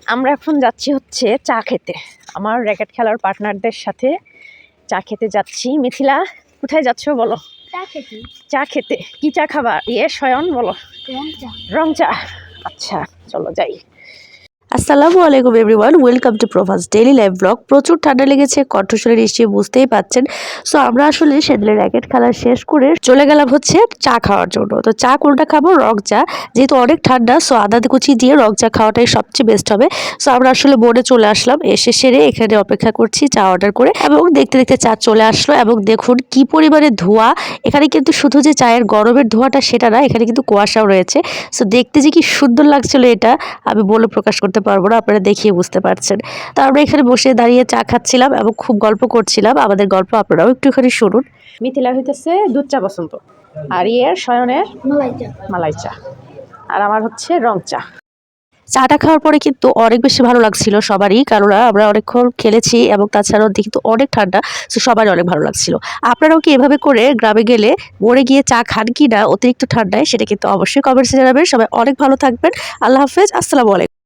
আমরা এখন যাচ্ছি হচ্ছে চা খেতে। আমার র্যাকেট খেলার পার্টনারদের সাথে চা খেতে যাচ্ছি। মিথিলা, কোথায় যাচ্ছ বলো? চা খেতে। কি চা খাবা? শয়ন বলো। রং চা। আচ্ছা, চলো যাই। আসসালামু আলাইকুম everyone, welcome to Prabhas daily live blog. প্রচুর ঠান্ডা লেগেছে, কণ্ঠস্বরে নিশ্চয়ই বুঝতেই পাচ্ছেন। সো আমরা আসলে সেদিনের র্যাকেট খেলা শেষ করে চলে গেলাম হচ্ছে চা খাওয়ার জন্য। তো চা কোনটা খাবো? রং চা। যেহেতু অনেক ঠান্ডা, সো আদা কুচি দিয়ে রং চা খাওয়াটাই সবচেয়ে বেস্ট হবে। সো আমরা আসলে বোর্ডে চলে আসলাম, এসে সেরে এখানে অপেক্ষা করছি চা অর্ডার করে, এবং দেখতে দেখতে চা চলে আসলো। এবং দেখুন কি পরিমাণে ধোঁয়া। এখানে কিন্তু শুধু যে চায়ের গরমের ধোঁয়াটা সেটা না, এখানে কিন্তু কুয়াশাও রয়েছে। সো দেখতে যে কি সুন্দর লাগছিল এটা আমি বলে প্রকাশ করতে পারবো না, আপনারা দেখিয়ে বুঝতে পারছেন। তো আমরা এখানে বসে দাঁড়িয়ে চা খাচ্ছিলাম এবং খুব গল্প করছিলাম। আমাদের গল্প আপনারাও একটুখানি শুনুন। মিথিলা হইতেছে দুধ চা পছন্দ, আর শয়নের মালাই চা, আর আমার হচ্ছে রং চা। চাটা খাওয়ার পরে কিন্তু অনেক বেশি ভালো লাগছিল সবারই, কারণ আমরা অনেকক্ষণ খেলেছি এবং তাছাড়াও কিন্তু অনেক ঠান্ডা, তো সবারই অনেক ভালো লাগছিল। আপনারাও কি এভাবে করে গ্রামে গেলে মরে গিয়ে চা খান কি না অতিরিক্ত ঠান্ডায়, সেটা কিন্তু অবশ্যই কমেন্টসে জানাবেন। সবাই অনেক ভালো থাকবেন। আল্লাহ হাফেজ, আসসালামু আলাইকুম।